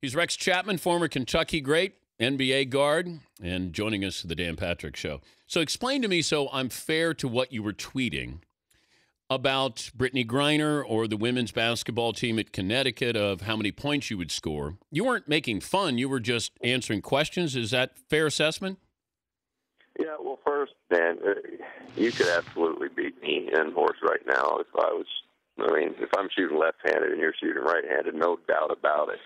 He's Rex Chapman, former Kentucky great, NBA guard, and joining us for the Dan Patrick Show. So explain to me, so I'm fair to what you were tweeting about Brittany Griner or the women's basketball team at Connecticut, of how many points you would score. You weren't making fun. You were just answering questions. Is that fair assessment? Yeah, well, first, Dan, you could absolutely beat me in horse right now if I'm shooting left-handed and you're shooting right-handed, no doubt about it.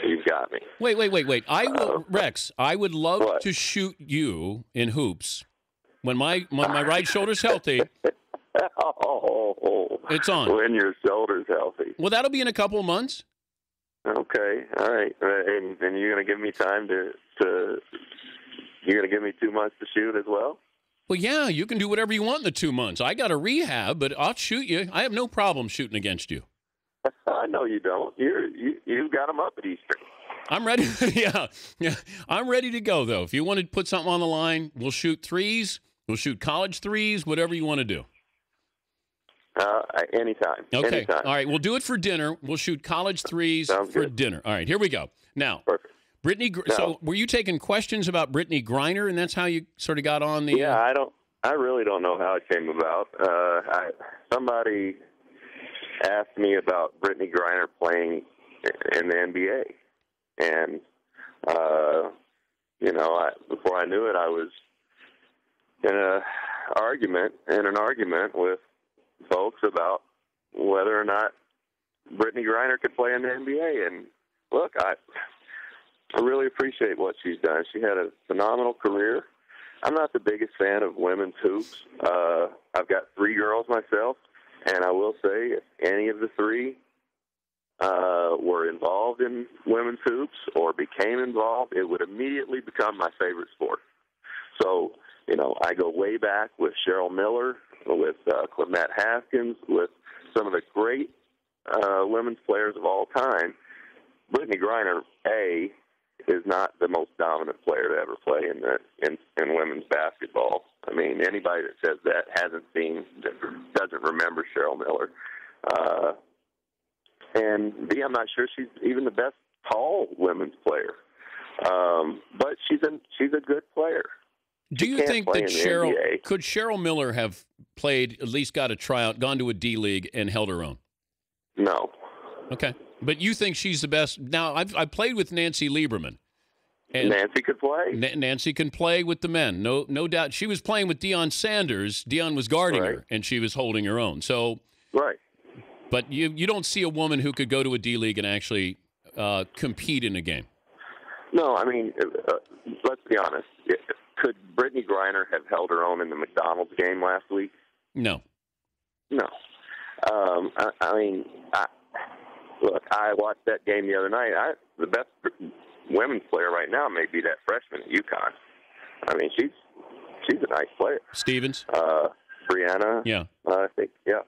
You've got me. Wait. Rex, I would love to shoot you in hoops when my right shoulder's healthy. It's on. When your shoulder's healthy. Well, that'll be in a couple of months. Okay, all right. And you're going to give me time to you're going to give me 2 months to shoot as well? Well, yeah, you can do whatever you want in the 2 months. I got a rehab, but I'll shoot you. I have no problem shooting against you. I know you don't. You've got them up at Easter. I'm ready. Yeah. I'm ready to go, though. If you want to put something on the line, we'll shoot threes. We'll shoot college threes, whatever you want to do. Anytime. Okay. Anytime. All right. We'll do it for dinner. We'll shoot college threes for dinner. All right. Here we go. Now, perfect. Brittany. So, were you taking questions about Brittany Griner, and that's how you sort of got on the? Yeah, I really don't know how it came about. Somebody asked me about Brittany Griner playing in the NBA, and before I knew it, I was in an argument with folks about whether or not Brittany Griner could play in the NBA. And look, I really appreciate what she's done. She had a phenomenal career. I'm not the biggest fan of women's hoops. I've got 3 girls myself, and I will say if any of the 3 were involved in women's hoops or became involved, it would immediately become my favorite sport. So, I go way back with Cheryl Miller, with Clemette Haskins, with some of the great women's players of all time. Brittany Griner, is not the most dominant player to ever play in women's basketball. I mean, anybody that says that doesn't remember Cheryl Miller. And B, I'm not sure she's even the best tall women's player. But she's a good player. Do you think that could Cheryl Miller have played, at least got a tryout, gone to a D League, and held her own? No. Okay. But you think she's the best? Now, I've played with Nancy Lieberman. And Nancy could play. Nancy can play with the men, no doubt. She was playing with Deion Sanders. Deion was guarding her, and she was holding her own. So, right. But you don't see a woman who could go to a D League and actually compete in a game. No, I mean, let's be honest. Could Brittany Griner have held her own in the McDonald's game last week? No. Look, I watched that game the other night. The best women's player right now may be that freshman at UConn. I mean, she's a nice player. Stevens? Brianna? Yeah. I think, yeah.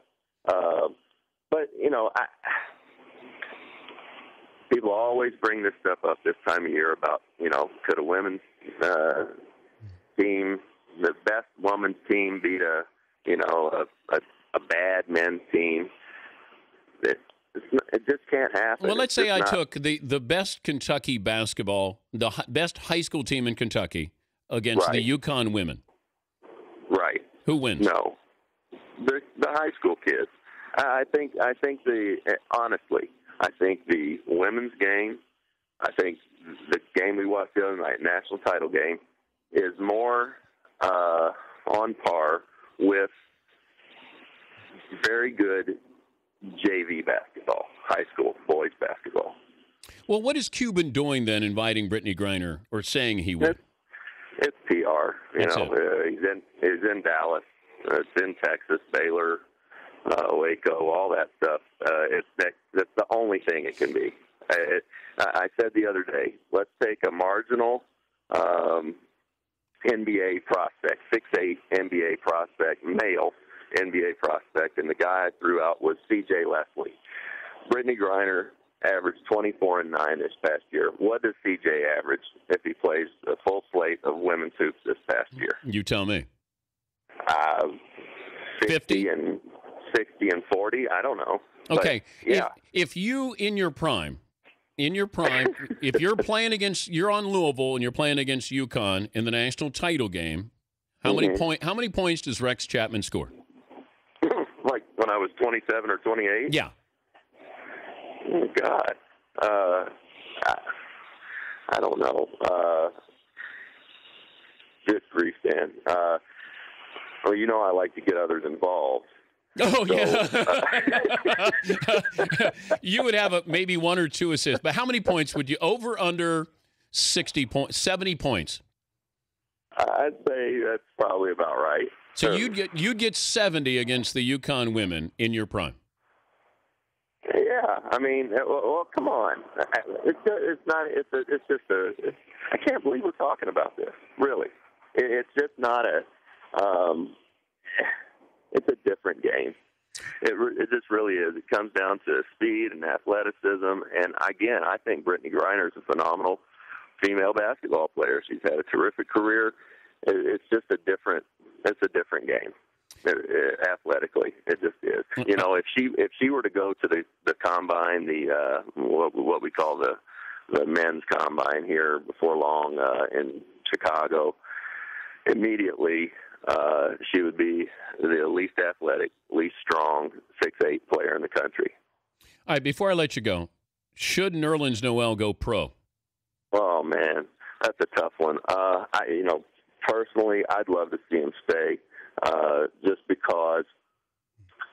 But, people always bring this stuff up this time of year about, could a women's team, the best women's team, beat a bad men's team? It just can't happen. Well, let's say I took the best Kentucky basketball, the best high school team in Kentucky against the UConn women. Right. Who wins? No, the high school kids. Honestly, I think the women's game, I think the game we watched the other night, national title game, is more on par with very good JV basketball, high school boys basketball. Well, what is Cuban doing then, inviting Brittany Griner, or saying he would? It's PR. He's in Dallas. It's in Texas, Baylor, Waco, all that stuff. That's the only thing it can be. I said the other day, let's take a marginal NBA prospect, 6'8" NBA prospect, male NBA prospect, and the guy I threw out was C.J. Leslie. Brittany Griner averaged 24 and 9 this past year. What does C.J. average if he plays a full slate of women's hoops this past year? You tell me. 50 and 60 and 40. I don't know. Okay. But, yeah. If you in your prime in your prime, if you're you're on Louisville and you're playing against UConn in the national title game, how many points does Rex Chapman score? Like when I was 27 or 28? Yeah. Oh, God. I don't know. Good grief, Dan. Well, you know I like to get others involved. Oh, yeah. You would have maybe 1 or 2 assists. But how many points would you, over, under 70 points? I'd say that's probably about right. So you'd get 70 against the UConn women in your prime. Yeah, I mean, well, come on. I can't believe we're talking about this, really. It's just not it's a different game. It just really is. It comes down to speed and athleticism. And, again, I think Brittany Griner is a phenomenal female basketball player. She's had a terrific career. It's just a different game. Athletically, it just is. You know, if she were to go to the combine, what we call the men's combine here before long in Chicago, immediately she would be the least athletic, least strong 6'8" player in the country. All right, before I let you go, should Nerlens Noel go pro? Oh man, that's a tough one. Personally, I'd love to see him stay. Just because,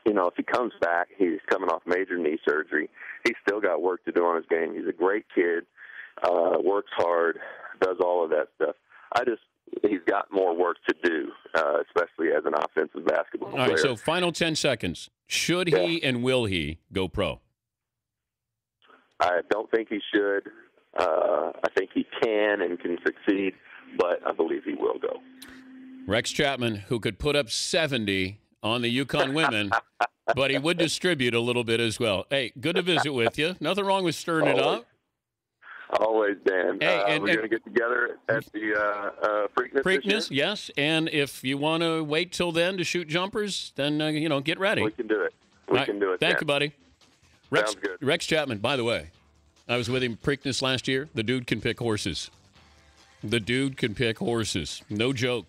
if he comes back, he's coming off major knee surgery. He's still got work to do on his game. He's a great kid, works hard, does all of that stuff. He's got more work to do, especially as an offensive basketball player. All right, so final 10 seconds. Should he and will he go pro? I don't think he should. I think he can and can succeed, but I believe he will go. Rex Chapman, who could put up 70 on the UConn women, but he would distribute a little bit as well. Hey, good to visit with you. Nothing wrong with stirring it up. Always, Dan. Hey, we're going to get together at the Preakness. Yes. And if you want to wait till then to shoot jumpers, then, get ready. We can do it. We can do it, Thank you, buddy. Sounds good. Rex Chapman, by the way, I was with him Preakness last year. The dude can pick horses. No joke.